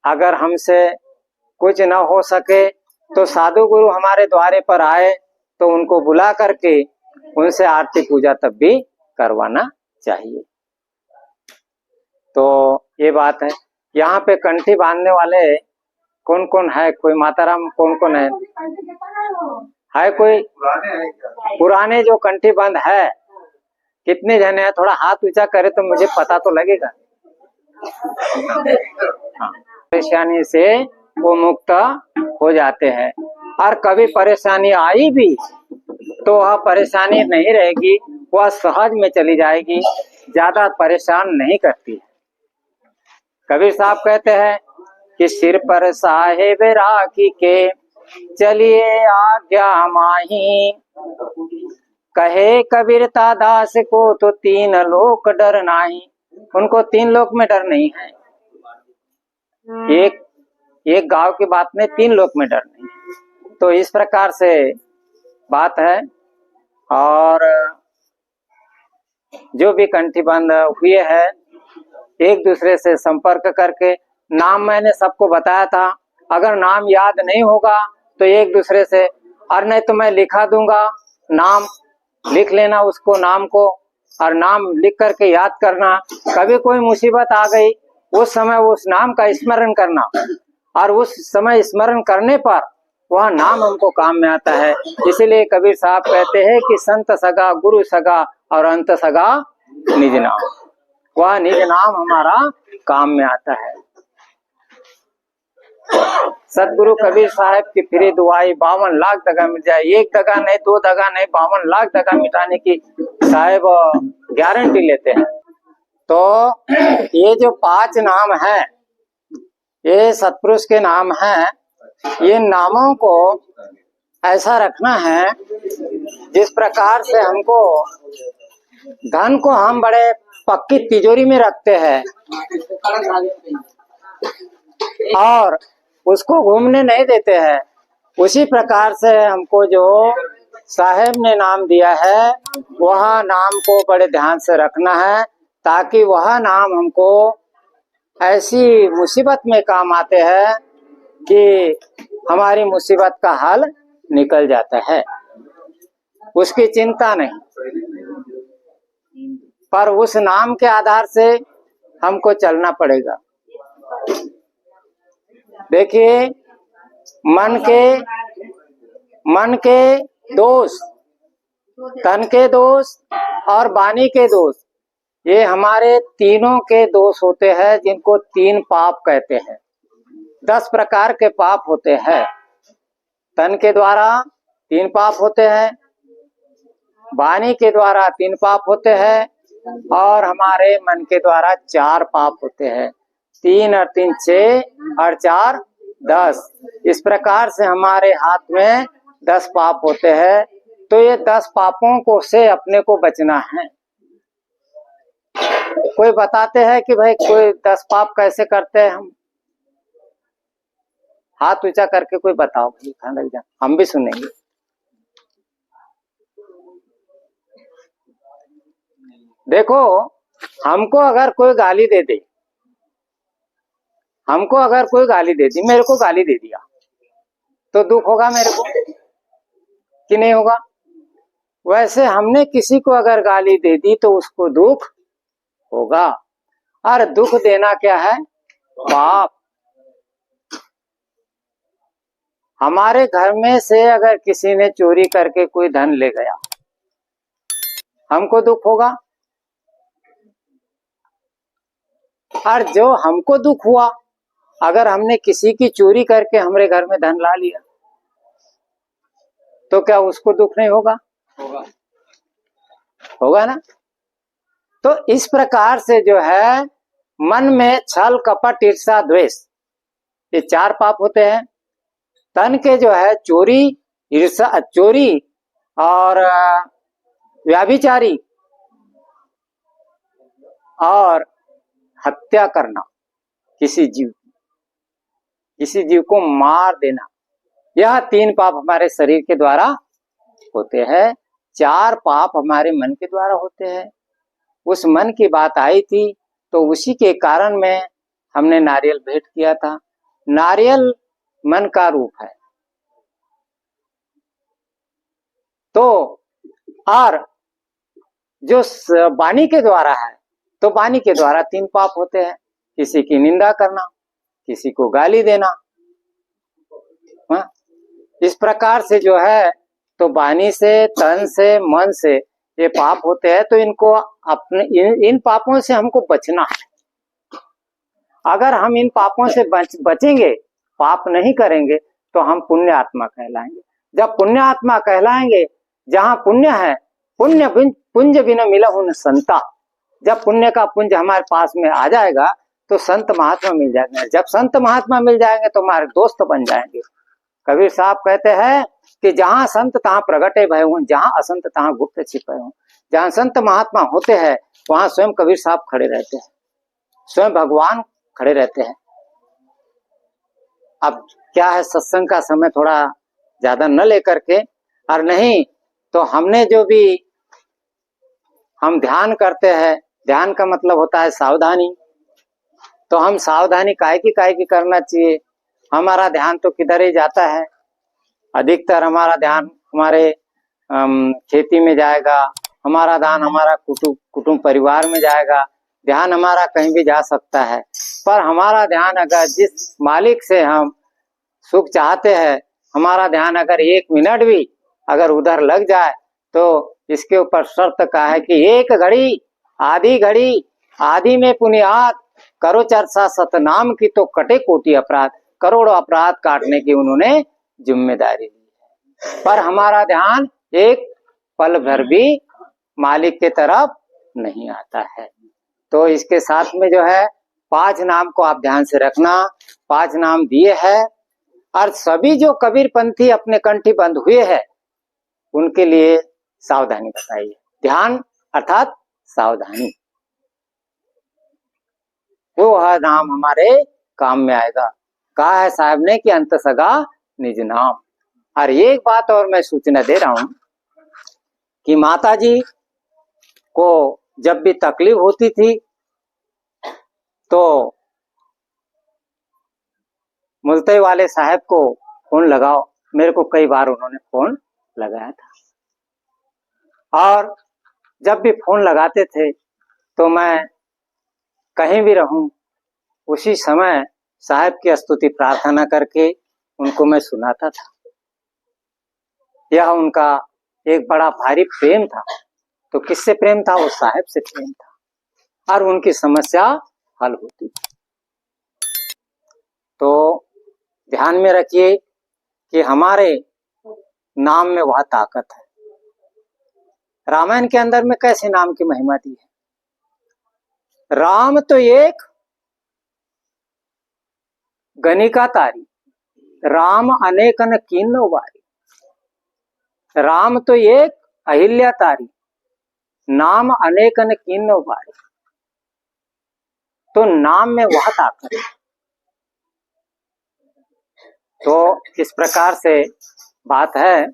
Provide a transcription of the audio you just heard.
अगर हमसे कुछ न हो सके तो साधु गुरु हमारे द्वारे पर आए तो उनको बुला करके उनसे आरती पूजा तब भी करवाना चाहिए। तो ये बात है। यहाँ पे कंठी बांधने वाले कौन कौन है? कोई माताराम कौन कौन है कोई पुराने जो कंठी बंद है कितने जने हैं? थोड़ा हाथ ऊंचा करे तो मुझे पता तो लगेगा। परेशानी से वो मुक्त हो जाते हैं। और कभी परेशानी आई भी तो वह परेशानी नहीं रहेगी, वह सहज में चली जाएगी, ज्यादा परेशान नहीं करती। कबीर साहब कहते हैं कि सिर पर साहेब राखी के चलिए आज्ञा माही, कहे कबीरता दास को तो तीन लोक डर नाही। उनको तीन लोक में डर नहीं है। एक गांव की बात में तीन लोक में डर नहीं। तो इस प्रकार से बात है। और जो भी कंठीबंध हुए हैं एक दूसरे से संपर्क करके, नाम मैंने सबको बताया था। अगर नाम याद नहीं होगा तो एक दूसरे से, और नहीं तो मैं लिखा दूंगा, नाम लिख लेना उसको, नाम को, और नाम लिख करके याद करना। कभी कोई मुसीबत आ गई उस समय उस नाम का स्मरण करना, और उस समय स्मरण करने पर वह नाम हमको काम में आता है। इसीलिए कबीर साहब कहते हैं कि संत सगा गुरु सगा और अंत सगा निज नाम। वह निज नाम हमारा काम में आता है। सतगुरु कबीर साहब की फिरी दुआई 52 लाख दगा मिट जाए। एक दगा नहीं, दो दगा नहीं, 52 लाख दगा मिटाने की साहब गारंटी लेते हैं। तो ये जो 5 नाम है ये सतपुरुष के नाम हैं। ये नामों को ऐसा रखना है जिस प्रकार से हमको धन को हम बड़े पक्की तिजोरी में रखते हैं और उसको घूमने नहीं देते हैं, उसी प्रकार से हमको जो साहेब ने नाम दिया है वह नाम को बड़े ध्यान से रखना है, ताकि वह नाम हमको ऐसी मुसीबत में काम आते हैं कि हमारी मुसीबत का हल निकल जाता है। उसकी चिंता नहीं, पर उस नाम के आधार से हमको चलना पड़ेगा। देखिए, मन के दोष, तन के दोष और वाणी के दोष, ये हमारे तीनों के दोष होते हैं, जिनको 3 पाप कहते हैं। 10 प्रकार के पाप होते हैं। तन के द्वारा 3 पाप होते हैं, वाणी के द्वारा 3 पाप होते हैं, और हमारे मन के द्वारा 4 पाप होते हैं। 3 और 3 6 और 4 10। इस प्रकार से हमारे हाथ में 10 पाप होते हैं। तो ये 10 पापों को से अपने को बचना है। कोई बताते हैं कि भाई कोई 10 पाप कैसे करते हैं हम? हाथ ऊंचा करके कोई बताओ भाई, खाना लग जा, हम भी सुनेंगे। देखो, हमको अगर कोई गाली दे दे, हमको अगर कोई गाली दे दी, मेरे को गाली दे दिया, तो दुख होगा मेरे को कि नहीं होगा? वैसे हमने किसी को अगर गाली दे दी तो उसको दुख होगा। और दुख देना क्या है? पाप। हमारे घर में से अगर किसी ने चोरी करके कोई धन ले गया, हमको दुख होगा। और जो हमको दुख हुआ, अगर हमने किसी की चोरी करके हमारे घर में धन ला लिया, तो क्या उसको दुख नहीं होगा? होगा ना। तो इस प्रकार से जो है मन में छल कपट ईर्ष्या द्वेष, ये 4 पाप होते हैं। तन के जो है चोरी, ईर्ष्या, चोरी और व्याभिचारी और हत्या करना, किसी जीव को मार देना, यह 3 पाप हमारे शरीर के द्वारा होते हैं। 4 पाप हमारे मन के द्वारा होते हैं। उस मन की बात आई थी तो उसी के कारण में हमने नारियल भेंट किया था। नारियल मन का रूप है। तो और जो वाणी के द्वारा है, तो वाणी के द्वारा 3 पाप होते हैं, किसी की निंदा करना, किसी को गाली देना। इस प्रकार से जो है, तो वाणी से, तन से, मन से ये पाप होते हैं। तो इनको अपने इन पापों से हमको बचना है। अगर हम इन पापों से बचेंगे, पाप नहीं करेंगे, तो हम पुण्य आत्मा कहलाएंगे। जब पुण्य आत्मा कहलाएंगे, जहां पुण्य है, पुण्य पुंज बिना मिलहु न संता। जब पुण्य का पुंज हमारे पास में आ जाएगा, तो संत महात्मा मिल जाएंगे। जब संत महात्मा मिल जाएंगे, तो हमारे दोस्त बन जाएंगे। कबीर साहब कहते हैं कि जहां संत तहां प्रगटे भय हूं, जहां असंत तहां गुप्त छिपे हूं। जहां संत महात्मा होते हैं, वहां स्वयं कबीर साहब खड़े रहते हैं, स्वयं भगवान खड़े रहते हैं। अब क्या है, सत्संग का समय थोड़ा ज्यादा न लेकर के, और नहीं तो हमने जो भी हम ध्यान करते हैं, ध्यान का मतलब होता है सावधानी। तो हम सावधानी काहे की करना चाहिए। हमारा ध्यान तो किधर ही जाता है, अधिकतर हमारा ध्यान हमारे खेती में जाएगा, हमारा ध्यान हमारा कुटुंब परिवार में जाएगा। ध्यान हमारा कहीं भी जा सकता है, पर हमारा ध्यान अगर जिस मालिक से हम सुख चाहते हैं, हमारा ध्यान अगर 1 मिनट भी अगर उधर लग जाए, तो इसके ऊपर शर्त का है कि 1 घड़ी, आधी घड़ी, आधी में पुनियाद, करो चर्चा सतनाम की तो कटे कोटि अपराध। करोड़ों अपराध काटने की उन्होंने जिम्मेदारी ली है, पर हमारा ध्यान एक पल भर भी मालिक के तरफ नहीं आता है। तो इसके साथ में जो है 5 नाम को आप ध्यान से रखना। 5 नाम दिए हैं, और सभी जो कबीर पंथी अपने कंठी बंद हुए हैं, उनके लिए सावधानी बताइए। ध्यान अर्थात सावधानी, वो है नाम हमारे काम में आएगा। कहा है साहब ने कि अंत सगा निज नाम। और एक बात और मैं सूचना दे रहा हूं कि माता जी को जब भी तकलीफ होती थी, तो मुल्ताई वाले साहब को फोन लगाओ। मेरे को कई बार उन्होंने फोन लगाया था, और जब भी फोन लगाते थे, तो मैं कहीं भी रहूं, उसी समय साहब की स्तुति प्रार्थना करके उनको मैं सुनाता था। यह उनका एक बड़ा भारी प्रेम था। तो किससे प्रेम था? वो साहब से प्रेम था, और उनकी समस्या हल होती थी। तो ध्यान में रखिए कि हमारे नाम में वह ताकत है। रामायण के अंदर में कैसे नाम की महिमा दी है। राम तो एक गणिका तारी, राम अनेकन कीन्नो वारी। राम तो एक अहिल्या तारी, नाम अनेकन कीन्नो वारी। तो नाम में वह ताकत है। तो इस प्रकार से बात है।